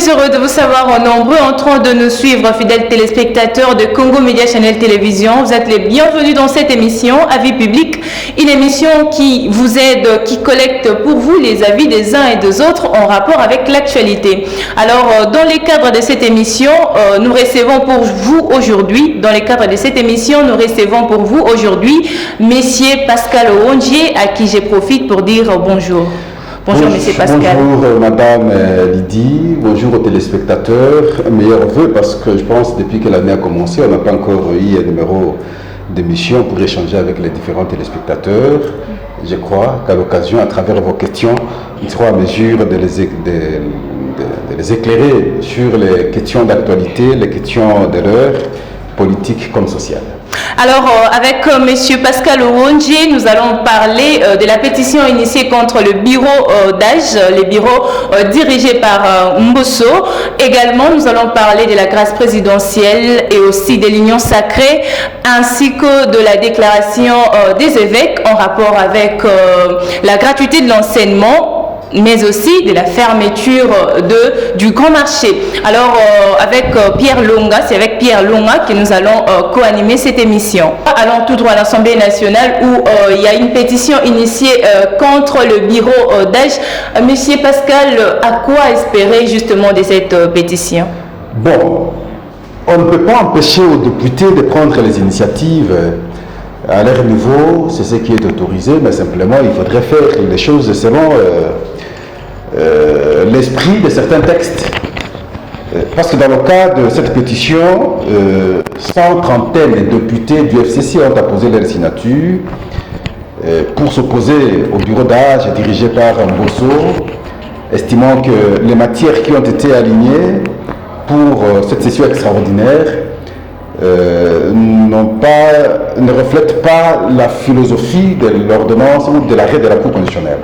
très heureux de vous savoir nombreux en train de nous suivre, fidèles téléspectateurs de Congo Media Channel Télévision. Vous êtes les bienvenus dans cette émission Avis Public, une émission qui vous aide, qui collecte pour vous les avis des uns et des autres en rapport avec l'actualité. Alors, dans les cadres de cette émission, nous recevons pour vous aujourd'hui, Monsieur Pascal Ouondié, à qui je profite pour dire bonjour. Bonjour, Monsieur Pascal. Bonjour, Madame Lydie. Bonjour aux téléspectateurs. Meilleurs vœux parce que je pense depuis que l'année a commencé, on n'a pas encore eu un numéro d'émission pour échanger avec les différents téléspectateurs. Je crois qu'à l'occasion, à travers vos questions, nous serons à mesure de les éclairer sur les questions d'actualité, les questions de l'heure, politique comme sociale. Alors, avec Monsieur Pascal Ouondié, nous allons parler de la pétition initiée contre le bureau d'âge, les bureaux dirigés par Mbosso. Également, nous allons parler de la grâce présidentielle et aussi de l'union sacrée, ainsi que de la déclaration des évêques en rapport avec la gratuité de l'enseignement, mais aussi de la fermeture du grand marché. Alors, avec Pierre Longa, c'est avec Pierre Longa que nous allons co-animer cette émission. Allons tout droit à l'Assemblée nationale où il y a une pétition initiée contre le bureau d'âge. Monsieur Pascal, à quoi espérer justement de cette pétition? Bon, on ne peut pas empêcher aux députés de prendre les initiatives à leur niveau, c'est ce qui est autorisé, mais simplement il faudrait faire les choses selon l'esprit de certains textes. Parce que dans le cas de cette pétition, 130 de députés du FCC ont apposé leur signature pour s'opposer au bureau d'âge dirigé par Mbosso, estimant que les matières qui ont été alignées pour cette session extraordinaire ne reflètent pas la philosophie de l'ordonnance ou de l'arrêt de la Cour constitutionnelle.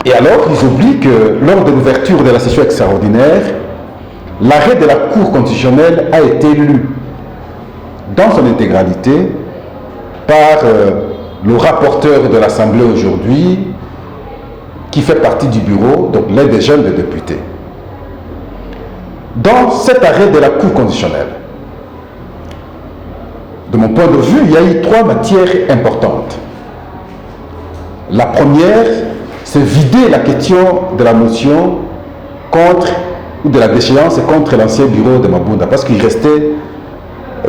Et alors, ils oublient que lors de l'ouverture de la session extraordinaire, l'arrêt de la Cour constitutionnelle a été lu dans son intégralité par le rapporteur de l'Assemblée aujourd'hui, qui fait partie du bureau, donc l'un des jeunes des députés. Dans cet arrêt de la Cour constitutionnelle, de mon point de vue, il y a eu 3 matières importantes. La première, c'est vider la question de la motion contre, ou de la déchéance contre l'ancien bureau de Mabunda, parce qu'il restait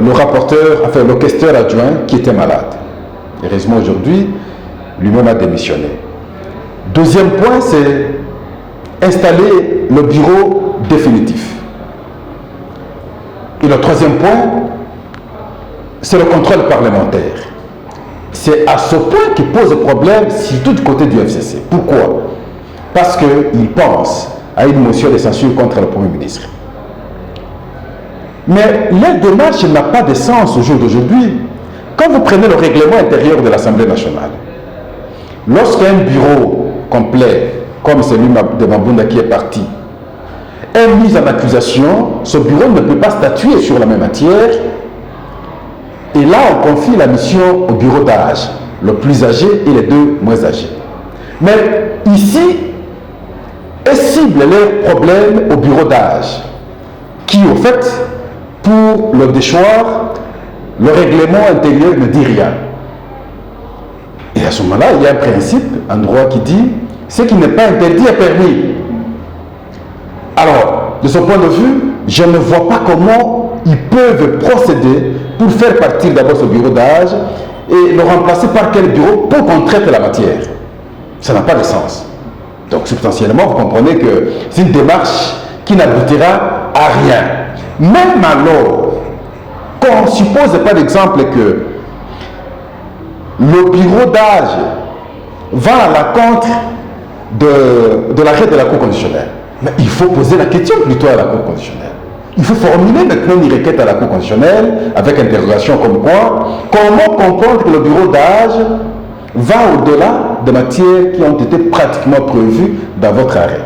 le rapporteur, enfin le questeur adjoint qui était malade. Heureusement aujourd'hui, lui-même a démissionné. Deuxième point, c'est installer le bureau définitif. Et le troisième point, c'est le contrôle parlementaire. C'est à ce point qu'il pose problème, surtout du côté du FCC. Pourquoi? Parce qu'il pense à une motion de censure contre le Premier ministre. Mais leur démarche n'a pas de sens au jour d'aujourd'hui. Quand vous prenez le règlement intérieur de l'Assemblée nationale, lorsqu'un bureau complet, comme celui de Mabunda qui est parti, est mis en accusation, ce bureau ne peut pas statuer sur la même matière. Et là, on confie la mission au bureau d'âge, le plus âgé et les 2 moins âgés. Mais ici, est cible leurs problèmes au bureau d'âge, qui, au fait, pour le déchoir, le règlement intérieur ne dit rien. Et à ce moment-là, il y a un principe, un droit qui dit ce qui n'est pas interdit est permis. Alors, de ce point de vue, je ne vois pas comment ils peuvent procéder pour faire partir d'abord ce bureau d'âge et le remplacer par quel bureau pour qu'on traite la matière. Ça n'a pas de sens. Donc substantiellement, vous comprenez que c'est une démarche qui n'aboutira à rien. Même alors, qu'on suppose par exemple que le bureau d'âge va à l'encontre de l'arrêt de la Cour constitutionnelle. Mais il faut poser la question plutôt à la Cour constitutionnelle. Il faut formuler maintenant une requête à la Cour constitutionnelle avec interrogation comme quoi, comment comprendre que le bureau d'âge va au-delà des matières qui ont été pratiquement prévues dans votre arrêt.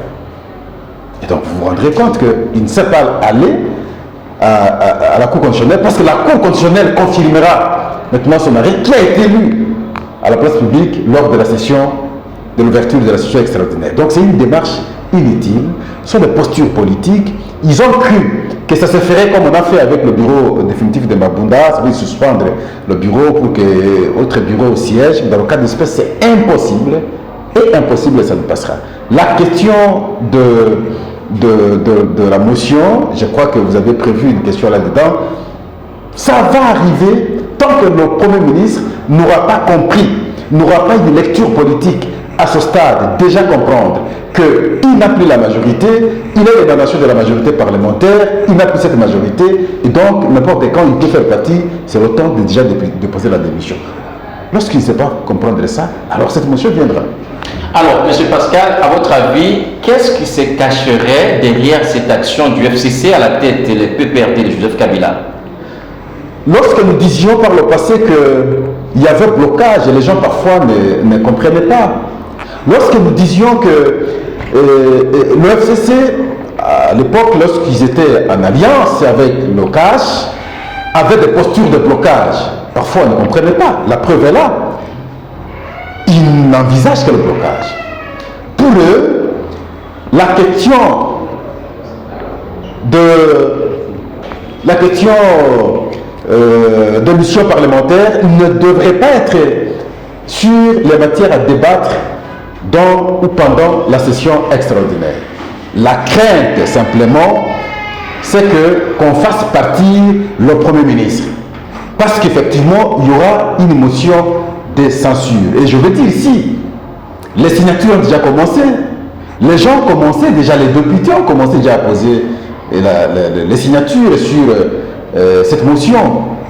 Et donc vous vous rendrez compte qu'il ne sait pas aller à la Cour constitutionnelle parce que la Cour constitutionnelle confirmera maintenant son arrêt qui a été lu à la place publique lors de la session de l'ouverture de la session extraordinaire. Donc c'est une démarche inutiles, ce sont des postures politiques. Ils ont cru que ça se ferait comme on a fait avec le bureau définitif de Mabunda, ça veut dire suspendre le bureau pour que autre bureau au siège. Dans le cas d'espèce, c'est impossible. Et impossible, ça ne passera. La question de la motion, je crois que vous avez prévu une question là-dedans, ça va arriver tant que le Premier ministre n'aura pas compris, n'aura pas une lecture politique à ce stade, déjà comprendre qu'il n'a plus la majorité, il est l'émanation de la majorité parlementaire, il n'a plus cette majorité, et donc n'importe quand il peut faire partie, c'est le temps de déjà déposer la démission. Lorsqu'il ne sait pas comprendre ça, alors cette motion viendra. Alors, M. Pascal, à votre avis, qu'est-ce qui se cacherait derrière cette action du FCC à la tête des PPRD de Joseph Kabila? Lorsque nous disions par le passé qu'il y avait blocage et les gens parfois ne comprenaient pas, lorsque nous disions que le FCC, à l'époque, lorsqu'ils étaient en alliance avec le CACH, avait des postures de blocage, parfois on ne comprenait pas, la preuve est là. Ils n'envisagent que le blocage. Pour eux, la question de mission parlementaire ne devrait pas être sur les matières à débattre dans ou pendant la session extraordinaire. La crainte, simplement, c'est qu'on fasse partir le Premier ministre. Parce qu'effectivement, il y aura une motion de censure. Et je veux dire ici, les signatures ont déjà commencé. Les gens ont commencé, déjà les députés ont commencé déjà à poser les signatures sur cette motion.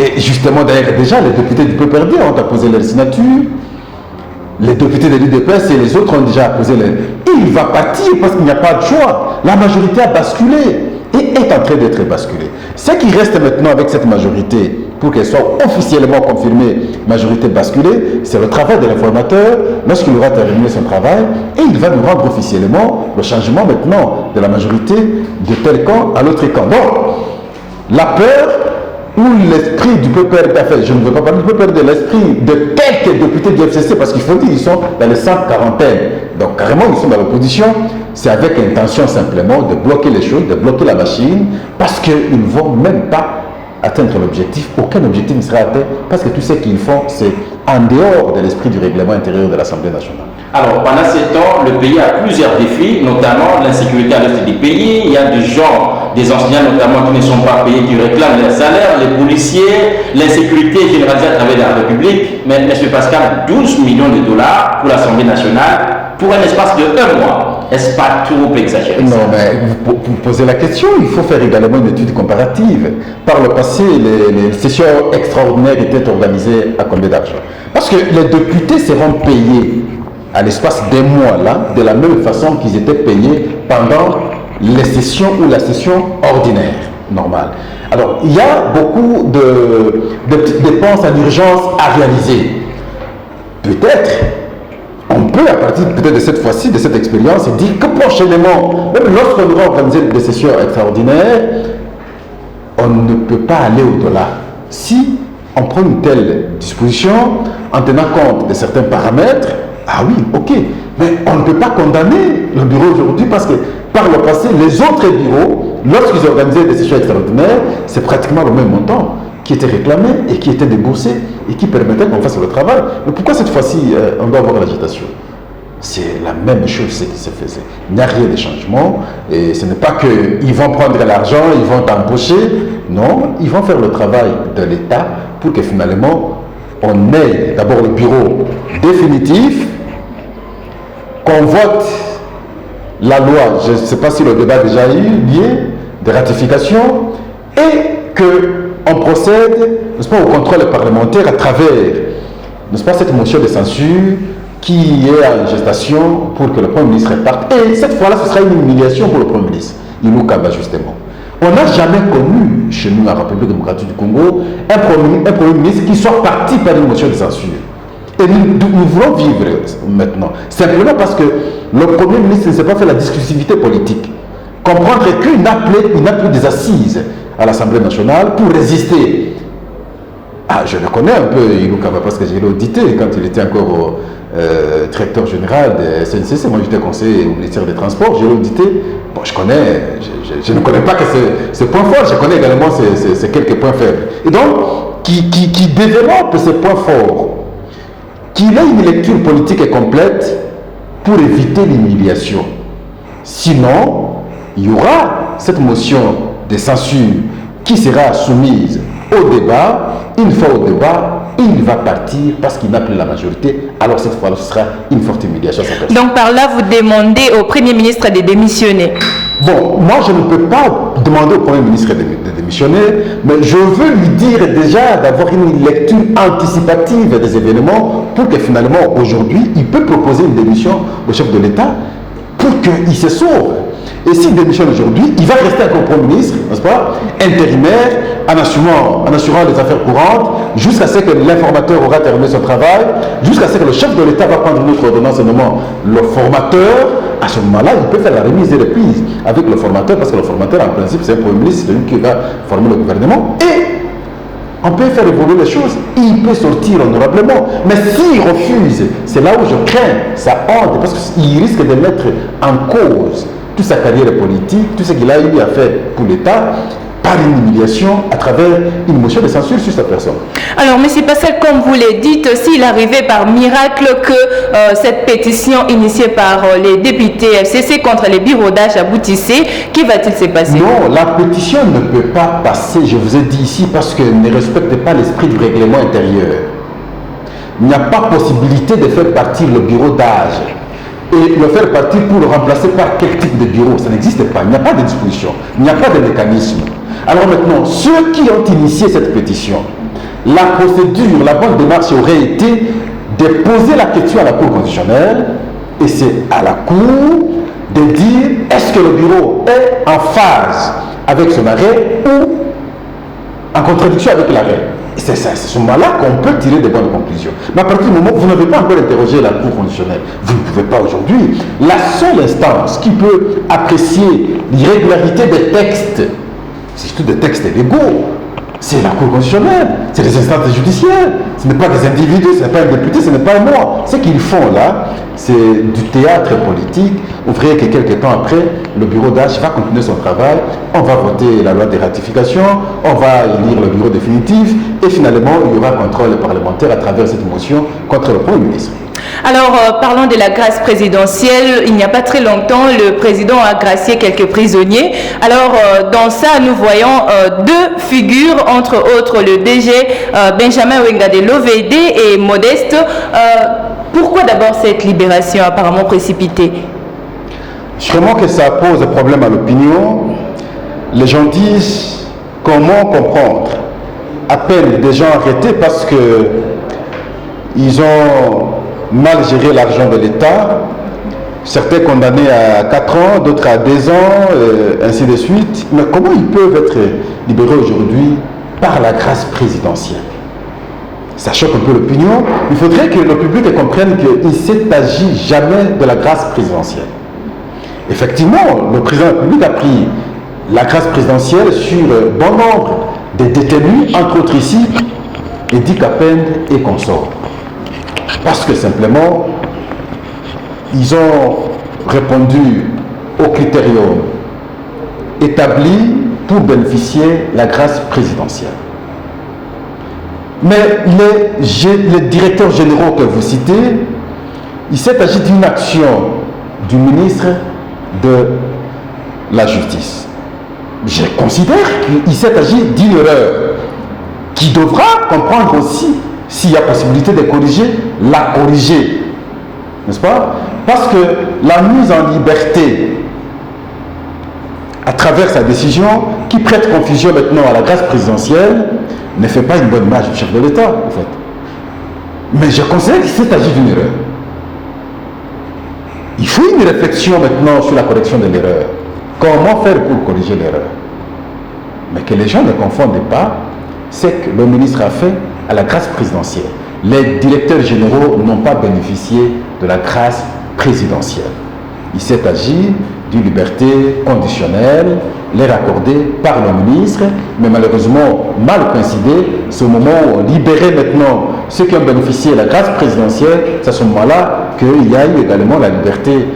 Et justement, d'ailleurs, déjà, les députés du PPRD ont apposé leurs signatures. Les députés de l'UDPS et les autres ont déjà posé les... Et il va partir parce qu'il n'y a pas de choix. La majorité a basculé et est en train d'être basculée. Ce qui reste maintenant avec cette majorité, pour qu'elle soit officiellement confirmée, majorité basculée, c'est le travail de l'informateur lorsqu'il aura terminé son travail et il va nous rendre officiellement le changement maintenant de la majorité de tel camp à l'autre camp. Donc, la peur ou l'esprit du PPRD, enfin, je ne veux pas parler du PPRD, l'esprit de quelques députés du FCC, parce qu'il faut dire qu'ils sont dans les 140. Donc carrément, ils sont dans l'opposition, c'est avec intention simplement de bloquer les choses, de bloquer la machine, parce qu'ils ne vont même pas atteindre l'objectif. Aucun objectif ne sera atteint, parce que tout ce qu'ils font, c'est en dehors de l'esprit du règlement intérieur de l'Assemblée nationale. Alors, pendant ces temps, le pays a plusieurs défis, notamment l'insécurité à l'est du pays. Il y a des gens, des enseignants notamment, qui ne sont pas payés, qui réclament leur salaire, les policiers, l'insécurité généralisée à travers la République. Mais, M. Pascal, 12 millions de dollars pour l'Assemblée nationale pour un espace de 1 mois. Est-ce pas trop exagéré? Non, mais pour poser la question, il faut faire également une étude comparative. Par le passé, les sessions extraordinaires étaient organisées à combien d'argent? Parce que les députés seront payés à l'espace des mois là, de la même façon qu'ils étaient payés pendant les sessions ou la session ordinaire, normale. Alors, il y a beaucoup de petites dépenses en urgence à réaliser. Peut-être, on peut, à partir peut-être de cette fois-ci, de cette expérience, dire que prochainement, même lorsqu'on aura organisé des sessions extraordinaires, on ne peut pas aller au-delà. Si on prend une telle disposition, en tenant compte de certains paramètres, ah oui, ok, mais on ne peut pas condamner le bureau aujourd'hui parce que par le passé, les autres bureaux, lorsqu'ils organisaient des sessions extraordinaires, c'est pratiquement le même montant qui était réclamé et qui était déboursé et qui permettait qu'on fasse le travail. Mais pourquoi cette fois-ci, on doit avoir l'agitation? C'est la même chose ce qui se faisait. Il n'y a rien de changement et ce n'est pas qu'ils vont prendre l'argent, ils vont t'embaucher. Non, ils vont faire le travail de l'État pour que finalement, on ait d'abord le bureau définitif, qu'on vote la loi, je ne sais pas si le débat a déjà eu lieu, de ratification, et qu'on procède, n'est-ce pas, au contrôle parlementaire à travers, n'est-ce pas, cette motion de censure qui est en gestation pour que le Premier ministre parte. Et cette fois-là, ce sera une humiliation pour le Premier ministre, Ilou Kaba, justement. On n'a jamais connu, chez nous, en République démocratique du Congo, un Premier ministre qui soit parti par une motion de censure. Et nous voulons vivre maintenant. Simplement parce que le Premier ministre ne s'est pas fait la discursivité politique. Comprendre qu'il n'a plus des assises à l'Assemblée nationale pour résister Ah, je le connais un peu, Ilou Kaba, parce que j'ai audité quand il était encore directeur général de SNCC. Moi, j'étais conseiller au ministère des Transports, j'ai audité. Bon, je connais, je ne connais pas que ce point fort, je connais également ces quelques points faibles. Et donc, qui développe ces points forts, qu'il ait une lecture politique et complète pour éviter l'humiliation. Sinon, il y aura cette motion de censure qui sera soumise au débat. Une fois au débat, il va partir parce qu'il n'a plus la majorité. Alors cette fois-là, ce sera une forte humiliation. Donc par là, vous demandez au Premier ministre de démissionner. Bon, moi je ne peux pas demander au Premier ministre de démissionner, mais je veux lui dire déjà d'avoir une lecture anticipative des événements pour que finalement aujourd'hui, il peut proposer une démission au chef de l'État pour qu'il se sauve. Et s'il démissionne aujourd'hui, il va rester encore Premier ministre, n'est-ce pas, intérimaire, en assurant les affaires courantes, jusqu'à ce que l'informateur aura terminé son travail, jusqu'à ce que le chef de l'État va prendre une autre ordonnance, nommant le formateur. À ce moment-là, il peut faire la remise et reprise avec le formateur, parce que le formateur, en principe, c'est un Premier ministre, c'est lui qui va former le gouvernement. Et on peut faire évoluer les choses. Il peut sortir honorablement. Mais s'il refuse, c'est là où je crains sa honte, parce qu'il risque de mettre en cause toute sa carrière politique, tout ce qu'il a eu à faire pour l'État, par une humiliation à travers une motion de censure sur sa personne. Alors, M. Pascal, comme vous le dites, s'il arrivait par miracle que cette pétition initiée par les députés FCC contre les bureaux d'âge aboutissait, qui va-t-il se passer? Non, la pétition ne peut pas passer, je vous ai dit ici, parce qu'elle ne respecte pas l'esprit du règlement intérieur. Il n'y a pas possibilité de faire partir le bureau d'âge et le faire partir pour le remplacer par quel type de bureau. Ça n'existe pas, il n'y a pas de disposition, il n'y a pas de mécanisme. Alors maintenant, ceux qui ont initié cette pétition, la procédure, la bonne démarche aurait été de poser la question à la Cour constitutionnelle, et c'est à la Cour de dire est-ce que le bureau est en phase avec son arrêt ou en contradiction avec l'arrêt. C'est ce moment-là qu'on peut tirer de bonnes conclusions. Mais à partir du moment où vous n'avez pas encore interrogé la Cour constitutionnelle, vous ne pouvez pas aujourd'hui. La seule instance qui peut apprécier l'irrégularité des textes, c'est surtout des textes légaux, c'est la Cour constitutionnelle, c'est les instances judiciaires, ce n'est pas des individus, ce n'est pas un député, ce n'est pas moi. Ce qu'ils font là, c'est du théâtre politique. Vous verrez que quelques temps après, le bureau d'âge va continuer son travail, on va voter la loi de ratification, on va élire le bureau définitif, et finalement, il y aura contrôle parlementaire à travers cette motion contre le Premier ministre. Alors, parlons de la grâce présidentielle. Il n'y a pas très longtemps, le président a gracié quelques prisonniers. Alors, dans ça, nous voyons deux figures, entre autres le DG Benjamin Wengade Lovede et Modeste. Pourquoi d'abord cette libération apparemment précipitée? Sûrement que ça pose problème à l'opinion. Les gens disent comment comprendre. À peine des gens arrêtés parce que ils ont mal géré l'argent de l'État, certains condamnés à 4 ans, d'autres à 2 ans, ainsi de suite. Mais comment ils peuvent être libérés aujourd'hui par la grâce présidentielle? Ça choque un peu l'opinion. Il faudrait que le public comprenne qu'il ne s'est agi jamais de la grâce présidentielle. Effectivement, le président de la République a pris la grâce présidentielle sur bon nombre de détenus, entre autres ici, Edi Kapende et consorts. Parce que simplement, ils ont répondu aux critériums établis pour bénéficier de la grâce présidentielle. Mais les directeurs généraux que vous citez, il s'est agi d'une action du ministre de la Justice. Je considère qu'il s'est agi d'une erreur qui devra comprendre aussi, s'il y a possibilité de corriger, la corriger. N'est-ce pas? Parce que la mise en liberté à travers sa décision, qui prête confusion maintenant à la grâce présidentielle, ne fait pas une bonne image du chef de l'État, en fait. Mais je considère qu'il s'est agi d'une erreur. Il faut une réflexion maintenant sur la correction de l'erreur. Comment faire pour corriger l'erreur? Mais que les gens ne confondent pas ce que le ministre a fait à la grâce présidentielle. Les directeurs généraux n'ont pas bénéficié de la grâce présidentielle. Il s'est agi d'une liberté conditionnelle, l'air accordé par le ministre, mais malheureusement mal coïncidé. C'est au moment où on libérait maintenant ceux qui ont bénéficié de la grâce présidentielle, c'est à ce moment-là qu'il y a eu également la liberté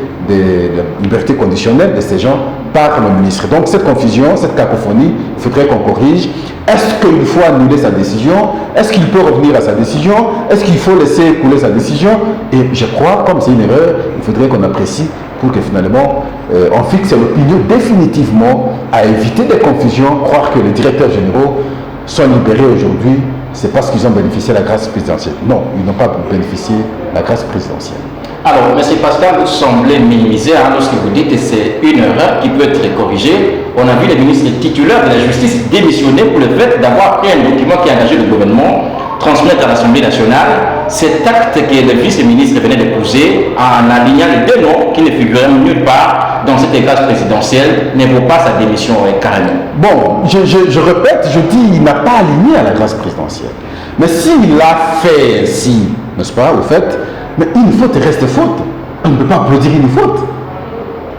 conditionnelle de ces gens par le ministre. Donc cette confusion, cette cacophonie, il faudrait qu'on corrige. Est-ce qu'il faut annuler sa décision? Est-ce qu'il peut revenir à sa décision? Est-ce qu'il faut laisser couler sa décision? Et je crois, comme c'est une erreur, il faudrait qu'on apprécie pour que finalement on fixe l'opinion définitivement, à éviter des confusions. Croire que les directeurs généraux sont libérés aujourd'hui, c'est parce qu'ils ont bénéficié de la grâce présidentielle. Non, ils n'ont pas bénéficié de la grâce présidentielle. Alors, M. Pascal, vous semblez minimiser lorsque vous dites que c'est une erreur qui peut être corrigée. On a vu les ministres titulaires de la justice démissionner pour le fait d'avoir pris un document qui a engagé le gouvernement, transmettre à l'Assemblée nationale cet acte que le vice-ministre venait d'épouser en alignant les deux noms qui ne figuraient nulle part dans cette grâce présidentielle, ne vaut pas sa démission carrément. Bon, je répète, je dis, il n'a pas aligné à la grâce présidentielle. Mais s'il l'a fait ainsi, n'est-ce pas, au fait, mais une faute reste faute. On ne peut pas applaudir une faute.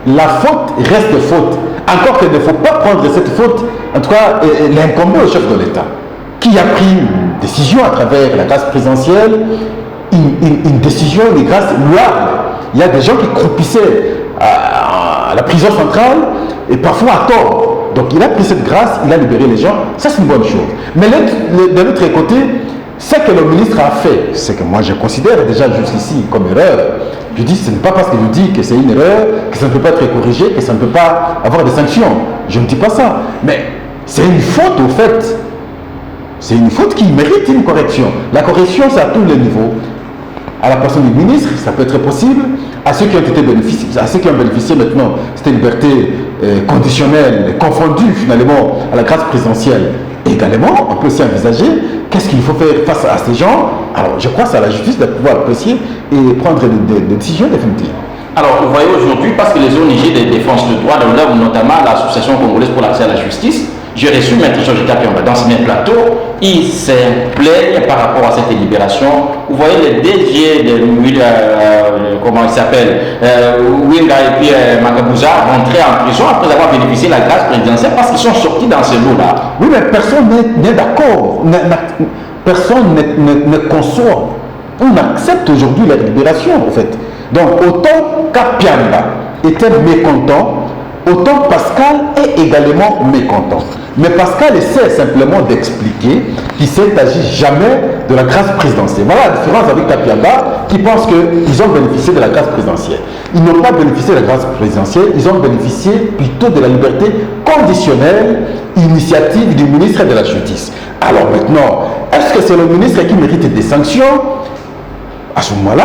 La faute reste faute. Encore qu'il ne faut pas prendre cette faute, en tout cas, l'incomber au chef de l'État, qui a pris une décision à travers la grâce présidentielle, une décision, une grâce louable. Il y a des gens qui croupissaient à la prison centrale, et parfois à tort. Donc il a pris cette grâce, il a libéré les gens, ça c'est une bonne chose. Mais de l'autre côté, ce que le ministre a fait, c'est que moi je considère déjà jusqu'ici comme erreur. Je dis, ce n'est pas parce que je dis que c'est une erreur, que ça ne peut pas être corrigé, que ça ne peut pas avoir des sanctions. Je ne dis pas ça. Mais c'est une faute au fait. C'est une faute qui mérite une correction. La correction, c'est à tous les niveaux. À la personne du ministre, ça peut être possible. À ceux qui ont été bénéficiés, à ceux qui ont bénéficié maintenant, cette liberté conditionnelle, confondue finalement à la grâce présidentielle. Également, on peut aussi envisager qu'est-ce qu'il faut faire face à ces gens. Alors, je crois que c'est à la justice de pouvoir apprécier et prendre des décisions définitives. Alors, vous voyez aujourd'hui, parce que les ONG de défense de droits de l'homme, notamment l'Association congolaise pour l'accès à la justice, j'ai reçu M. Georges Kapiamba dans ce même plateau, il se plaignent par rapport à cette libération. Vous voyez les DG de comment il s'appelle, Winga et puis Makabouza rentrés en prison après avoir bénéficié de la grâce présidentielle parce qu'ils sont sortis dans ce lot-là. Oui, mais personne n'est d'accord, personne ne conçoit. On accepte aujourd'hui la libération, en fait. Donc, autant Kapiamba était mécontent, autant Pascal est également mécontent. Mais Pascal essaie simplement d'expliquer qu'il ne s'agit jamais de la grâce présidentielle. Voilà la différence avec Kapiamba qui pense qu'ils ont bénéficié de la grâce présidentielle. Ils n'ont pas bénéficié de la grâce présidentielle, ils ont bénéficié plutôt de la liberté conditionnelle, initiative du ministre de la Justice. Alors maintenant, est-ce que c'est le ministre qui mérite des sanctions? À ce moment-là,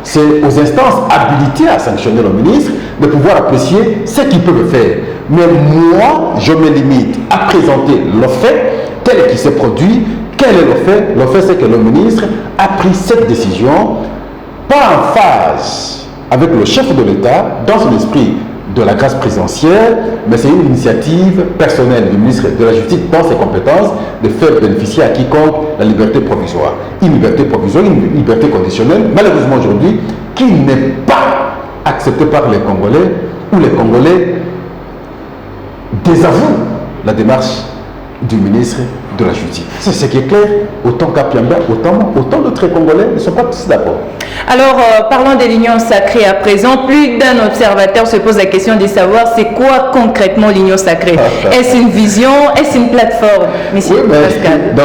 c'est aux instances habilitées à sanctionner le ministre de pouvoir apprécier ce qu'ils peuvent faire. Mais moi, je me limite à présenter le fait tel qu'il s'est produit. Quel est le fait? Le fait, c'est que le ministre a pris cette décision, pas en phase avec le chef de l'État, dans son esprit de la grâce présidentielle, mais c'est une initiative personnelle du ministre de la Justice dans ses compétences de faire bénéficier à quiconque la liberté provisoire. Une liberté provisoire, une liberté conditionnelle, malheureusement aujourd'hui, qui n'est pas acceptée par les Congolais, où les Congolais désavouent la démarche du ministre de la Justice. C'est ce qui est clair, autant Kapiamba, autant d'autres Congolais ne sont pas tous d'accord. Alors, parlons de l'Union sacrée à présent. Plus d'un observateur se pose la question de savoir c'est quoi concrètement l'Union sacrée. Est-ce une vision? Est-ce une plateforme, monsieur Pascal? Non,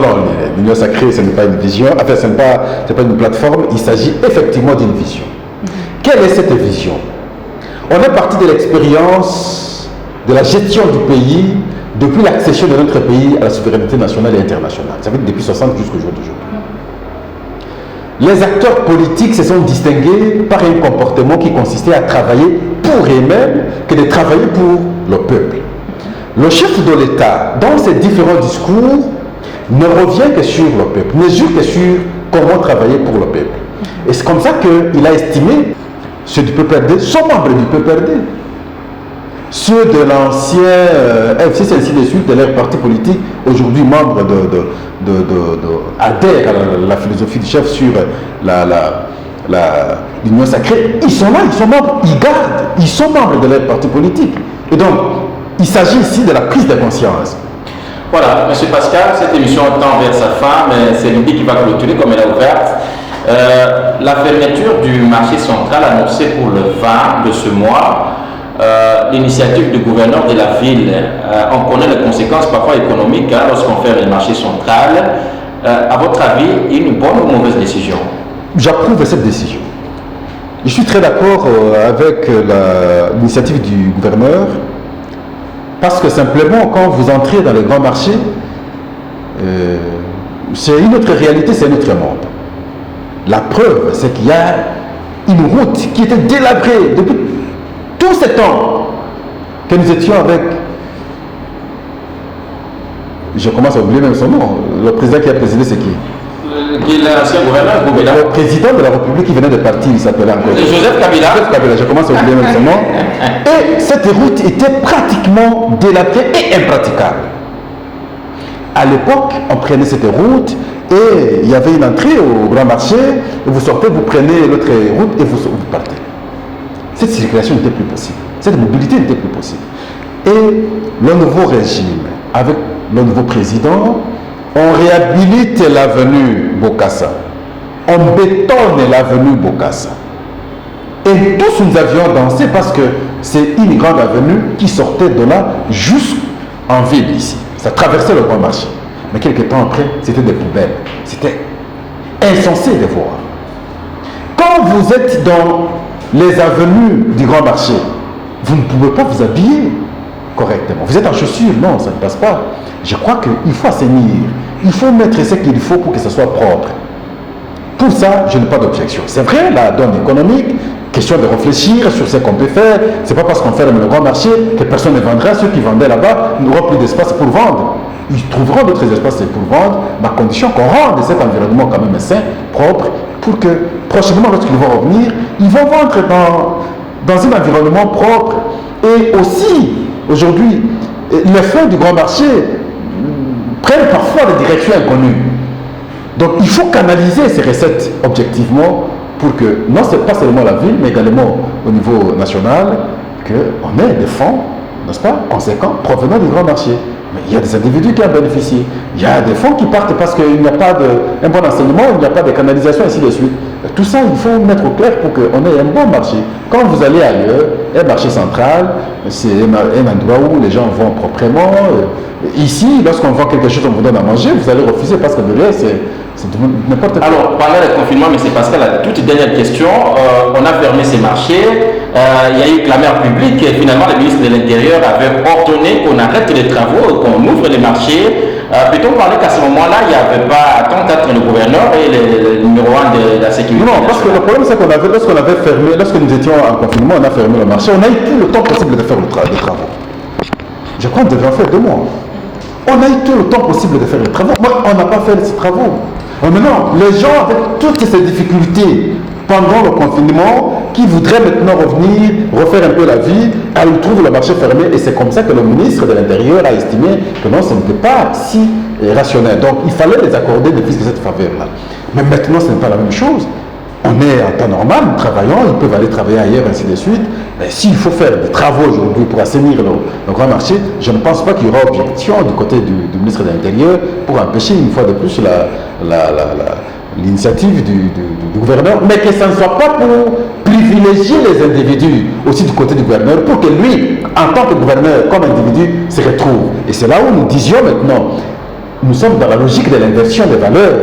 l'Union sacrée, ce n'est pas une vision. Enfin, ce n'est pas une plateforme. Il s'agit effectivement d'une vision. Quelle est cette vision? On est parti de l'expérience de la gestion du pays depuis l'accession de notre pays à la souveraineté nationale et internationale. Ça veut dire depuis 60 jusqu'au jour d'aujourd'hui. Les acteurs politiques se sont distingués par un comportement qui consistait à travailler pour eux-mêmes que de travailler pour le peuple. Le chef de l'État, dans ses différents discours, ne revient que sur le peuple, ne jure que sur comment travailler pour le peuple. Et c'est comme ça qu'il a estimé ceux du PPRD sont membres du PPRD. Ceux de l'ancien FCC, ainsi de suite, de leur parti politique, aujourd'hui membres adhèrent à la philosophie du chef sur l'Union sacrée, ils sont là, ils sont membres, ils gardent, ils sont membres de leur parti politique. Et donc, il s'agit ici de la prise de conscience. Voilà, M. Pascal, cette émission tend vers sa fin, mais c'est Lydie qui va clôturer comme elle a ouverte. La fermeture du marché central annoncée pour le 20 de ce mois, l'initiative du gouverneur de la ville, on connaît les conséquences parfois économiques lorsqu'on ferme le marché central. À votre avis, une bonne ou mauvaise décision? J'approuve cette décision. Je suis très d'accord avec l'initiative du gouverneur, parce que simplement, quand vous entrez dans les grands marchés, c'est une autre réalité, c'est un autre monde. La preuve, c'est qu'il y a une route qui était délabrée depuis tous ces temps que nous étions avec. Je commence à oublier même son nom. Le président qui a présidé, c'est qui? L'ancien gouverneur. Le président de la République qui venait de partir, il s'appelait encore Joseph Kabila. Joseph Kabila, je commence à oublier même son nom. Et cette route était pratiquement délabrée et impraticable. À l'époque, on prenait cette route et il y avait une entrée au grand marché, et vous sortez, vous prenez l'autre route et vous partez. Cette circulation n'était plus possible. Cette mobilité n'était plus possible. Et le nouveau régime, avec le nouveau président, on réhabilite l'avenue Bokassa. On bétonne l'avenue Bokassa. Et tous nous avions dansé parce que c'est une grande avenue qui sortait de là jusqu'en ville ici. Ça traversait le grand marché. Mais quelques temps après, c'était des poubelles. C'était insensé de voir. Quand vous êtes dans les avenues du grand marché, vous ne pouvez pas vous habiller correctement. Vous êtes en chaussures, non, ça ne passe pas. Je crois qu'il faut assainir. Il faut mettre ce qu'il faut pour que ce soit propre. Pour ça, je n'ai pas d'objection. C'est vrai, la donne économique, question de réfléchir sur ce qu'on peut faire. Ce n'est pas parce qu'on ferme le grand marché que personne ne vendra. Ceux qui vendaient là-bas n'auront plus d'espace pour vendre. Ils trouveront d'autres espaces pour vendre, mais à condition qu'on rende cet environnement quand même sain, propre, pour que prochainement, lorsqu'ils vont revenir, ils vont vendre dans un environnement propre. Et aussi, aujourd'hui, les fins du grand marché prennent parfois des directions inconnues. Donc il faut canaliser ces recettes objectivement pour que, non pas seulement la ville, mais également au niveau national, qu'on ait des fonds, n'est-ce pas, conséquents, provenant du grand marché. Mais il y a des individus qui en bénéficient. Il y a des fonds qui partent parce qu'il n'y a pas un bon enseignement, il n'y a pas de canalisation, ainsi de suite. Tout ça, il faut mettre au clair pour qu'on ait un bon marché. Quand vous allez ailleurs, un marché central, c'est un endroit où les gens vont proprement. Ici, lorsqu'on vend quelque chose, on vous donne à manger, vous allez refuser parce que derrière, c'est n'importe quoi. Alors, pendant le confinement, M. Pascal, la toute dernière question, on a fermé ces marchés, il y a eu clameur publique et finalement le ministre de l'Intérieur avait ordonné qu'on arrête les travaux, qu'on ouvre les marchés. Peut-on parler qu'à ce moment-là, il n'y avait pas attente entre le gouverneur et le numéro 1 de la sécurité? Non, parce que le problème, c'est qu'on avait, lorsqu'on avait fermé, lorsque nous étions en confinement, on a fermé le marché, on a eu tout le temps possible de faire les travaux. Je crois qu'on devait en faire 2 mois. On a eu tout le temps possible de faire les travaux. Moi, on n'a pas fait ces travaux. Maintenant, les gens avec toutes ces difficultés pendant le confinement, qui voudraient maintenant revenir, refaire un peu la vie, ils trouvent le marché fermé. Et c'est comme ça que le ministre de l'Intérieur a estimé que non, ce n'était pas si rationnel. Donc, il fallait les accorder de cette faveur-là. Mais maintenant, ce n'est pas la même chose. On est en temps normal, nous travaillons, ils peuvent aller travailler ailleurs, ainsi de suite. Mais s'il faut faire des travaux aujourd'hui pour assainir le grand marché, je ne pense pas qu'il y aura objection du côté du ministre de l'Intérieur pour empêcher une fois de plus l'initiative du gouverneur, mais que ça ne soit pas pour privilégier les individus aussi du côté du gouverneur, pour que lui, en tant que gouverneur, comme individu, se retrouve. Et c'est là où nous disions maintenant, nous sommes dans la logique de l'inversion des valeurs.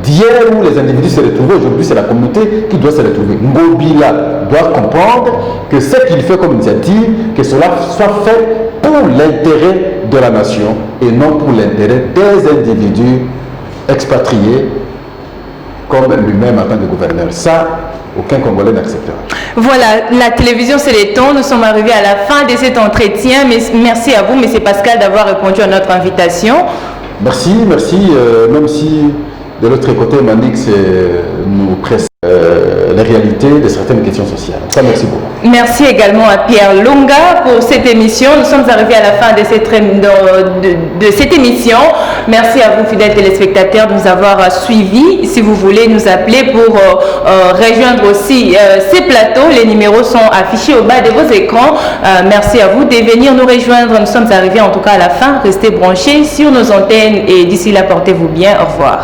D'hier où les individus se retrouvaient, aujourd'hui c'est la communauté qui doit se retrouver. Ngobila doit comprendre que ce qu'il fait comme initiative, que cela soit fait pour l'intérêt de la nation et non pour l'intérêt des individus expatriés comme lui-même en tant que gouverneur. Ça, aucun Congolais n'acceptera. Voilà, la télévision c'est les temps. Nous sommes arrivés à la fin de cet entretien. Mais merci à vous, M. Pascal, d'avoir répondu à notre invitation. Merci, merci. Même si de l'autre côté, Manix nous presse les réalités de certaines questions sociales. Ça, merci beaucoup. Merci également à Pierre Lunga pour cette émission. Nous sommes arrivés à la fin de cette émission. Merci à vous, fidèles téléspectateurs, de nous avoir suivis. Si vous voulez nous appeler pour rejoindre aussi ces plateaux, les numéros sont affichés au bas de vos écrans. Merci à vous de venir nous rejoindre. Nous sommes arrivés en tout cas à la fin. Restez branchés sur nos antennes et d'ici là, portez-vous bien. Au revoir.